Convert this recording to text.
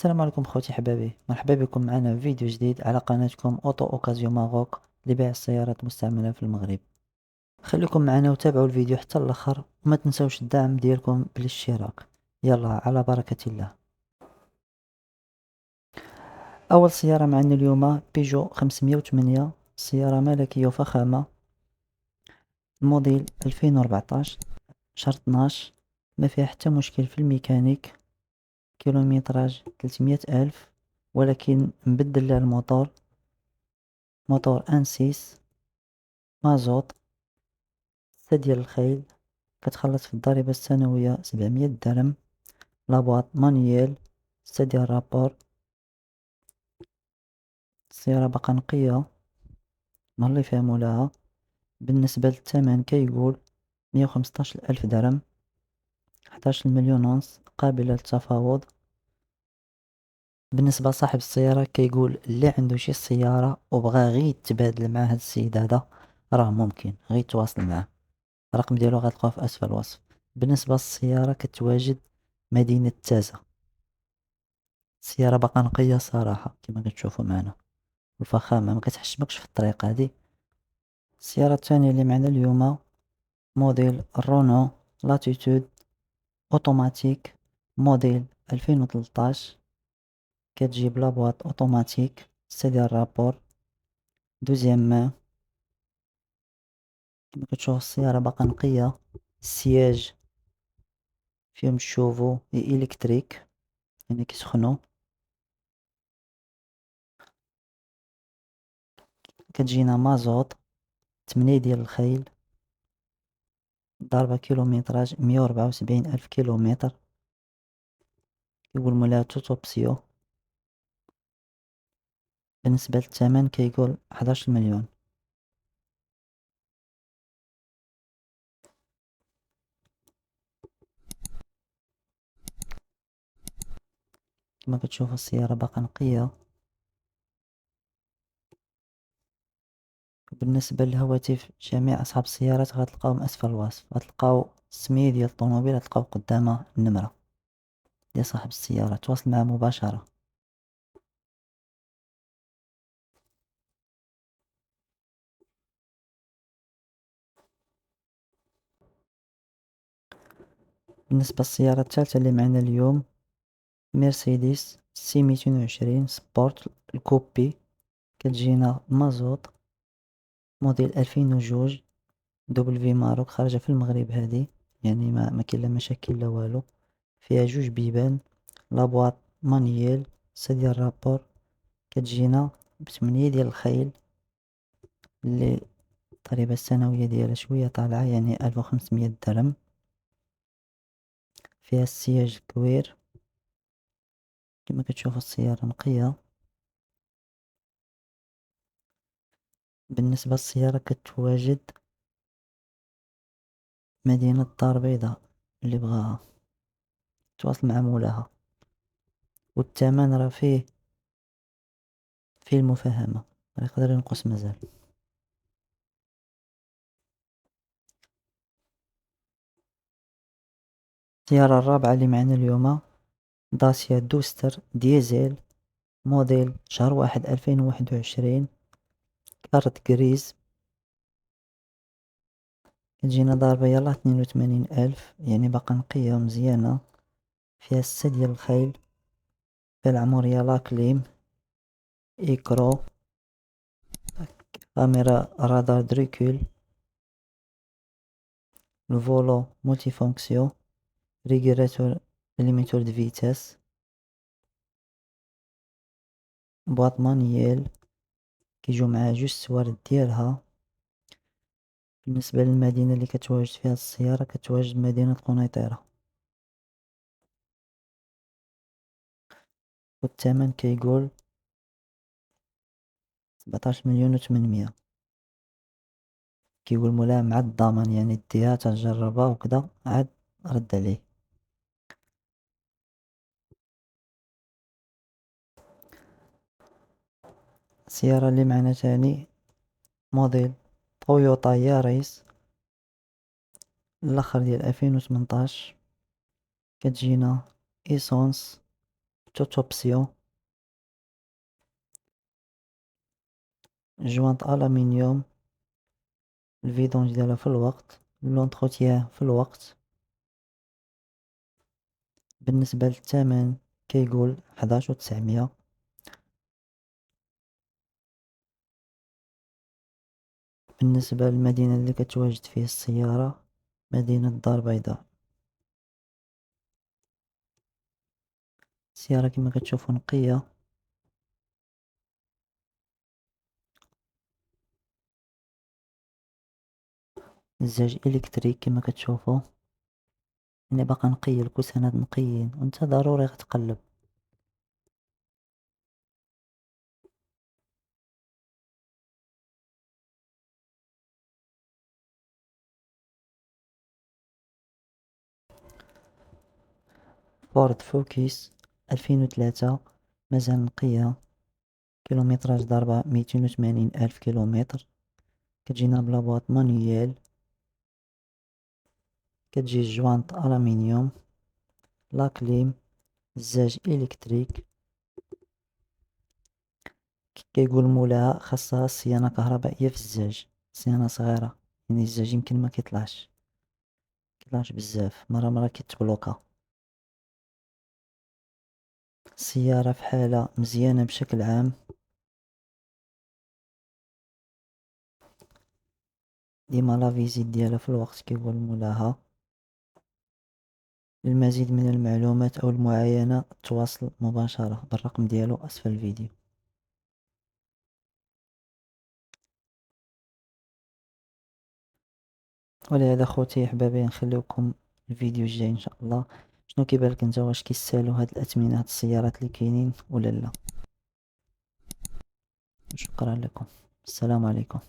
السلام عليكم خوتي حبابي، مرحبا بكم معنا في فيديو جديد على قناتكم اوتو اوكازيو ماروك لبيع السيارات المستعملة في المغرب. خليكم معنا وتابعوا الفيديو حتى الاخر وما تنسوش الدعم ديالكم بالاشتراك. يلا على بركة الله. اول سيارة معنا اليوم بيجو 508، سيارة ملكية وفخامة، الموديل 2014 شهر 12، ما فيها حتى مشكل في الميكانيك، كيلومتراج 300 ألف، ولكن مبدل لها الموتور، موتور انسيس مازوت 6 ديال الخيل، كتخلص في الضريبة السنوية 700 درهم، لابواط مانييل 6 ديال الرابور. السيارة باقا نقية نهار اللي فيها مولاها. بالنسبة للثمن كيقول 115 ألف درهم، 11 مليون ونص قابلة للتفاوض. بالنسبة لصاحب السيارة كيقول اللي عنده شي سيارة وبغى غير يتبادل مع هاد السيد هذا راه ممكن غير يتواصل معاه، الرقم ديالو غتلقاه في اسفل الوصف. بالنسبة للسيارة كتواجد مدينة تازة. السيارة باقا نقية صراحة كما كتشوفوا معنا، والفخامة ما كتحشمكش في الطريق هادي. السيارة الثانية اللي معنا اليوم موديل رونو لاتيتود اوتوماتيك، موديل 2013، كتجي بلا بواط اوتوماتيك 6 ديال الرابور، دوزيام مان. كما كتشوف السيارة باقا نقية، السياج فيهم الشوفو الكتريك يعني كيسخنو، كتجينا مازوت 8 ديال الخيل، ضاربة كيلومتراج 174 ألف كيلومتر، يقول مولاها توت اوبسيو. بالنسبة للثمن كيقول 11 مليون. كما كتشوفوا السيارة باقا نقية. بالنسبة للهواتف جميع أصحاب السيارات غتلقاوهم أسفل الوصف، غتلقاو السمية ديال الطوموبيل، غتلقاو قدامها النمرة ديال صاحب السيارة، تواصل معاه مباشرة. بالنسبة للسيارة الثالثة اللي معنا اليوم مرسيدس سي 220 سبورت الكوبي، كتجينا مازوت، موديل 2002، دوبل في ماروك، خارجة في المغرب هذه، يعني ما كاين لا مشاكل لا والو. فيها جوج بيبان، لابواط مانييل 6 ديال الرابور، كتجينا ب8 ديال الخيل اللي الضريبة السنوية ديالها شوية طالعة يعني 1500 درهم. فيها السياج كوير. كما كتشوفوا السيارة نقية. بالنسبة للسيارة كتواجد مدينة الدار البيضاء، اللي بغاها تواصل مع مولاها، والثمن راه فيه المفاهمة، يقدر ينقص مازال. السيارة الرابعة اللي معنا اليوم داسيا دوستر ديزل، موديل شهر 1 2021، كارت جريز، تجينا ضاربة يلا 82 ألف، يعني باقا نقية ومزيانة. فيها 6 ديال الخيل، فيها العمورية لاكليم إيكرو، كاميرا رادار دريكول، الفولو مولتي فونكسيون، ريغولاتور ليميتور دو فيتاس، بواط مانييل كيجيو معاه جوج سوارد ديالها. بالنسبة للمدينة اللي كتواجد فيها السيارة كتواجد مدينة قنيطرة، والثمن كيقول 17 مليون و800. كيقول مولاها مع الضمان، يعني ديها تجربها وكذا عاد رد عليه. السيارة اللي معنا تاني موديل تويوتا ياريس الاخر ديال 2018، كتجينا ايسونس توتوبسيو، جوانت ألمنيوم، الفيدونج ديالها في الوقت، لونتروتيان في الوقت. بالنسبة للثمن كيقول 11,900. بالنسبة للمدينة اللي كتواجد فيها السيارة، مدينة الدار البيضاء. السيارة كما كتشوفوا نقية، الزاج الكتريك كما كتشوفوا، يعني باقا نقية، الكوسانات نقيين وانت ضروري غتقلب. فورد فوكيس 2003، مازال نقية، كيلومتراج ضربة 280 ألف كيلومتر، كتجينا بلا بواط مانيوال، كتجي الجوانط ألمنيوم، لاكليم، الزاج إلكتريك. كيقول مولاها خاصها صيانة كهربائية في الزاج، صيانة صغيرة، يعني الزاج يمكن ما كيطلعش بزاف، مرة كيتبلوكا. السيارة في حالة مزيانة بشكل عام. ديما لا فيزيت ديالها في الوقت كيقول مولاها. للمزيد من المعلومات أو المعاينة تواصل مباشرة بالرقم ديالو أسفل الفيديو. ولهذا خوتي أحبابي نخليوكم الفيديو الجاي إن شاء الله، شنو كيبالك نتا، واش كيستاهلو هاد الأثمنة هاد السيارات اللي كاينين ولا لا. شكرا لكم، السلام عليكم.